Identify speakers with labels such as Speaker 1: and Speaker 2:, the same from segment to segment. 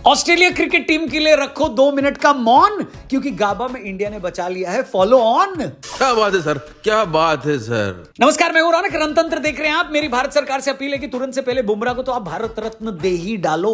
Speaker 1: Australia cricket team के लिए रखो 2 मिनट का मौन, क्योंकि गाबा में इंडिया ने बचा लिया है फॉलो ऑन।
Speaker 2: क्या बात है सर, क्या बात है सर।
Speaker 1: नमस्कार, मैं हूं रौनक, रणतंत्र देख रहे हैं आप। मेरी भारत सरकार से अपील है कि तुरंत से पहले बुमराह को तो आप भारत रत्न दे ही डालो,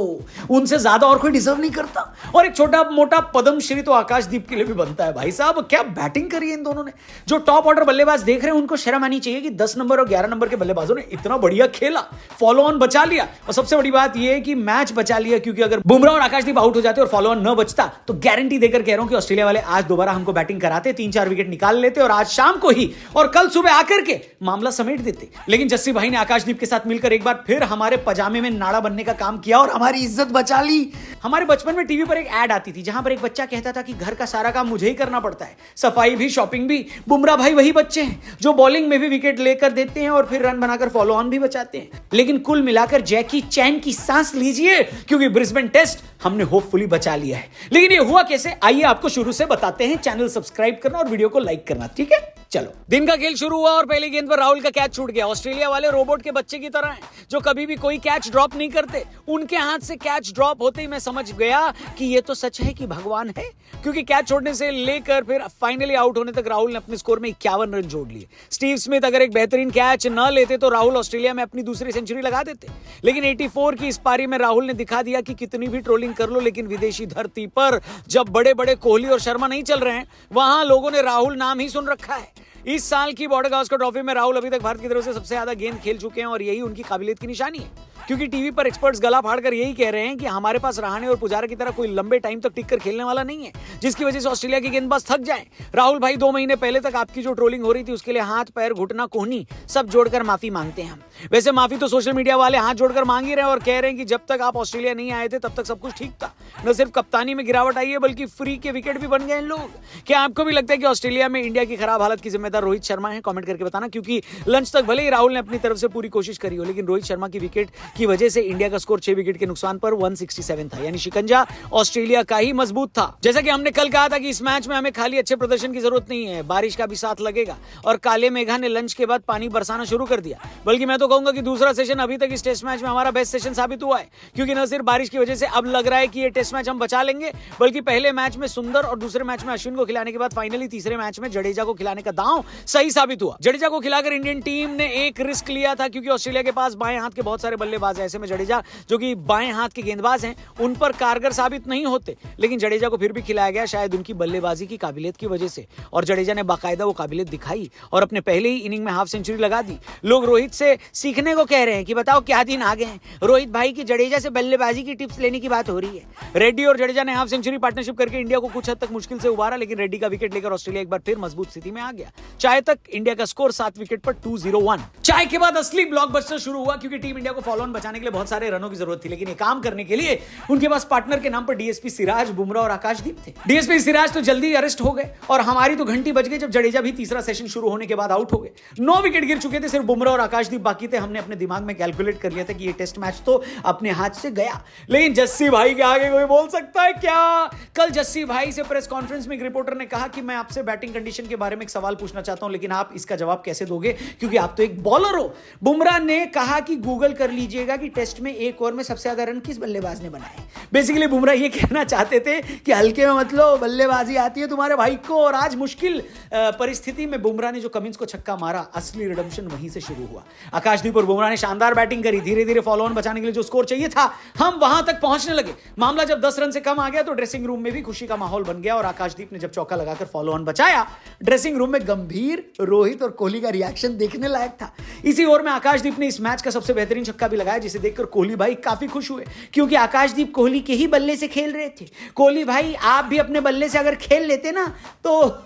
Speaker 1: उनसे ज्यादा और कोई डिजर्व नहीं करता। और एक छोटा मोटा पद्मश्री तो आकाशदीप के लिए भी बनता है। भाई साहब, क्या बैटिंग करी है इन दोनों ने। जो टॉप ऑर्डर बल्लेबाज देख रहे हैं उनको शर्म आनी चाहिए कि 10 नंबर और 11 नंबर के बल्लेबाजों ने इतना बढ़िया खेला, फॉलो ऑन बचा लिया। और सबसे बड़ी बात यह है कि मैच बचा लिया, क्योंकि अगर बुमराह और आकाशदीप आउट हो जाते और फॉलो ऑन न बचता तो गारंटी देकर कह रहा हूं कि ऑस्ट्रेलिया वाले आज दोबारा हमको बैटिंग कराते, 3-4 विकेट निकाल लेते और आज शाम को ही और कल सुबह आकर के मामला समेट देते। लेकिन जस्सी भाई ने आकाशदीप के साथ मिलकर एक बार फिर हमारे पजामे में नाड़ा बनने का काम किया और हमारी इज्जत बचा ली। हमारे बचपन में टीवी पर एक ऐड आती थी जहां पर एक बच्चा कहता था कि घर का सारा काम मुझे ही करना पड़ता है, सफाई भी, शॉपिंग भी। बुमराह भाई वही बच्चे हैं जो बॉलिंग में भी विकेट लेकर देते हैं और फिर रन बनाकर फॉलो ऑन भी बचाते हैं। लेकिन कुल मिलाकर जैकी चैन की सांस लीजिए, क्योंकि ब्रिस्बेन टेस्ट हमने होपफुली बचा लिया है। लेकिन ये हुआ कैसे, आइए आपको शुरू से बताते हैं। चैनल सब्सक्राइब करना और वीडियो को लाइक करना, ठीक है। चलो, दिन का खेल शुरू हुआ और पहली गेंद पर राहुल का कैच छूट गया। ऑस्ट्रेलिया वाले रोबोट के बच्चे की तरह हैं, जो कभी भी कोई कैच ड्रॉप नहीं करते। उनके हाथ से कैच ड्रॉप होते ही मैं समझ गया कि ये तो सच है कि भगवान है, क्योंकि कैच छोड़ने से लेकर फिर फाइनली आउट होने तक राहुल ने अपने स्कोर में 51 रन जोड़ लिए। स्टीव स्मिथ अगर एक बेहतरीन कैच न लेते तो राहुल ऑस्ट्रेलिया में अपनी दूसरी सेंचुरी लगा देते। लेकिन 84 की इस पारी में राहुल ने दिखा दिया कि कितनी भी ट्रोलिंग कर लो, लेकिन विदेशी धरती पर जब बड़े बड़े कोहली और शर्मा नहीं चल रहे हैं, वहां लोगों ने राहुल नाम ही सुन रखा है। इस साल की बॉर्डर गावस्कर ट्रॉफी में राहुल अभी तक भारत की तरफ से सबसे ज्यादा गेंद खेल चुके हैं और यही उनकी काबिलियत की निशानी है। क्योंकि टीवी पर एक्सपर्ट्स गला फाड़कर यही कह रहे हैं कि हमारे पास रहाणे और पुजारा की तरह कोई लंबे टाइम तक टिककर खेलने वाला नहीं है, जिसकी वजह से ऑस्ट्रेलिया की गेंदबाज थक जाए। राहुल भाई, 2 महीने पहले तक आपकी जो ट्रोलिंग हो रही थी उसके लिए हाथ, पैर, घुटना, कोहनी सब जोड़कर माफी मांगते हैं हम। वैसे माफी तो सोशल मीडिया वाले हाथ जोड़कर मांग ही रहे हैं और कह रहे हैं कि जब तक आप ऑस्ट्रेलिया नहीं आए थे तब तक सब कुछ ठीक था। न सिर्फ कप्तानी में गिरावट आई है, बल्कि फ्री के विकेट भी बन गए इन लोग। क्या आपको भी लगता है कि ऑस्ट्रेलिया में इंडिया की खराब हालत की जिम्मेदार रोहित शर्मा है? कमेंट करके बताना, क्योंकि लंच तक भले ही राहुल ने अपनी तरफ से पूरी कोशिश करी हो, लेकिन रोहित शर्मा की विकेट की वजह से इंडिया का स्कोर 6 विकेट के नुकसान पर 167 था। यानी शिकंजा ऑस्ट्रेलिया का ही मजबूत था। जैसा कि हमने कल कहा था कि इस मैच में हमें खाली अच्छे प्रदर्शन की जरूरत नहीं है, बारिश का भी साथ लगेगा। और काले मेघा ने लंच के बाद पानी बरसाना शुरू कर दिया। बल्कि मैं तो कहूंगा कि दूसरा सेशन अभी तक इस टेस्ट मैच में हमारा बेस्ट सेशन साबित हुआ है, क्योंकि न सिर्फ बारिश की वजह से अब लग रहा है कि ये टेस्ट मैच हम बचा लेंगे, बल्कि पहले मैच में सुंदर और दूसरे मैच में अश्विन को खिलाने के बाद फाइनली तीसरे मैच में जडेजा को खिलाने का दांव सही साबित हुआ। जडेजा को खिलाकर इंडियन टीम ने एक रिस्क लिया था, क्योंकि ऑस्ट्रेलिया के पास बाएं हाथ के बहुत सारे बल्लेबाज हैं। ऐसे में जडेजा, जो कि बाएं हाथ के गेंदबाज हैं, उन पर कारगर साबित नहीं होते। लेकिन जडेजा को फिर भी खिलाया गया, शायद उनकी बल्लेबाजी की काबिलियत की वजह से। और जडेजा ने बाकायदा वो काबिलियत दिखाई और अपने पहले ही इनिंग में हाफ सेंचुरी लगा दी। लोग रोहित से सीखने को कह रहे हैं कि बताओ क्या दिन आ गए हैं, रोहित भाई की जडेजा से बल्लेबाजी की टिप्स लेने की बात हो रही है। रेड्डी और जडेजा ने हाफ सेंचुरी पार्टनरशिप करके इंडिया को कुछ हद तक मुश्किल से उबारा, लेकिन रेड्डी का विकेट लेकर ऑस्ट्रेलिया एक बार फिर मजबूत स्थिति में आ गया। चाय तक इंडिया का स्कोर 7 विकेट पर 201। चाय के बाद असली ब्लॉकबस्टर शुरू हुआ, क्योंकि टीम इंडिया को फॉलो ऑन बचाने के लिए बहुत सारे रनों की जरूरत थी। लेकिन ये काम करने के लिए उनके पास पार्टनर के नाम पर डीएसपी सिराज, बुमराह और आकाशदीप थे। डीएसपी सिराज तो जल्दी अरेस्ट हो गए और हमारी तो घंटी बज गई जब जडेजा भी तीसरा सेशन शुरू होने के बाद आउट हो गए। 9 विकेट गिर चुके थे, सिर्फ बुमराह और आकाशदीप बाकी थे। हमने अपने दिमाग में कैलकुलेट कर लिया था कि ये टेस्ट मैच तो अपने हाथ से गया। लेकिन जस्सी भाई के आगे कोई बोल सकता है क्या? कल जस्सी भाई से प्रेस कॉन्फ्रेंस में एक रिपोर्टर ने कहा कि मैं आपसे बैटिंग कंडीशन के बारे में एक सवाल पूछना चाहता हूं, लेकिन आप इसका जवाब कैसे दोगे, क्योंकि आप तो एक बॉलर हो। बुमराह ने कहा कि गूगल कर लीजिएगा कि टेस्ट में एक ओवर में सबसे ज्यादा रन किस बल्लेबाज ने बनाए। बेसिकली बुमराह ये कहना चाहते थे कि हल्के में मतलब बल्लेबाजी आती है तुम्हारे भाई को। और आज मुश्किल परिस्थिति में बुमराह ने जो कमिंस को छक्का मारा, असली रिडेम्पशन वहीं से शुरू हुआ। आकाशदीप और बुमराह ने शानदार बैटिंग करी। धीरे धीरे फॉलो ऑन बचाने के लिए जो स्कोर चाहिए था, हम वहां तक पहुंचने लगे। मामला जब 10 रन से कम आ गया तो ड्रेसिंग रूम में भी खुशी का माहौल बन गया। और आकाशदीप ने जब चौका लगाकर फॉलो ऑन बचाया, ड्रेसिंग रूम में गंभीर, रोहित और कोहली का रिएक्शन देखने लायक था। इसी ओवर में आकाशदीप ने इस मैच का सबसे बेहतरीन छक्का भी लगाया, जिसे देखकर कोहली भाई काफी खुश हुए, क्योंकि आकाशदीप कोहली के ही बल्ले से खेल रहे थे। कोहली भाई, आप भी अपने बल्ले से अगर खेल लेते ना तो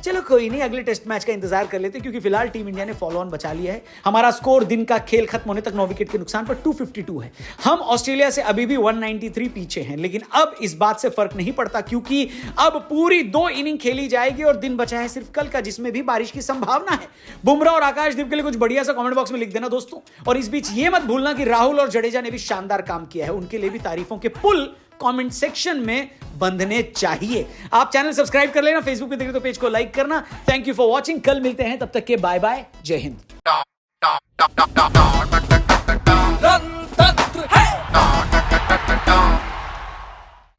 Speaker 1: चलो कोई नहीं, अगले टेस्ट मैच का इंतजार कर लेते, क्योंकि फिलहाल टीम इंडिया ने फॉलो ऑन बचा लिया है। हमारा स्कोर दिन का खेल खत्म होने तक 9 विकेट के नुकसान पर 252 है। हम ऑस्ट्रेलिया से अभी भी 193 पीछे हैं, लेकिन अब इस बात से फर्क नहीं पड़ता, क्योंकि अब पूरी 2 इनिंग खेली जाएगी और दिन बचा है सिर्फ कल का, जिसमें भी बारिश की संभावना है। बुमराह और आकाशदीप के लिए कुछ बढ़िया सा कमेंट बॉक्स में लिख देना दोस्तों। और इस बीच ये मत भूलना कि राहुल और जडेजा ने भी शानदार काम किया है, उनके लिए भी तारीफों के पुल कमेंट सेक्शन में बंधने चाहिए। आप चैनल सब्सक्राइब कर लेना, फेसबुक पे देख रहे तो पेज को लाइक करना। थैंक यू फॉर वॉचिंग, कल मिलते हैं, तब तक के बाय बाय, जय हिंद।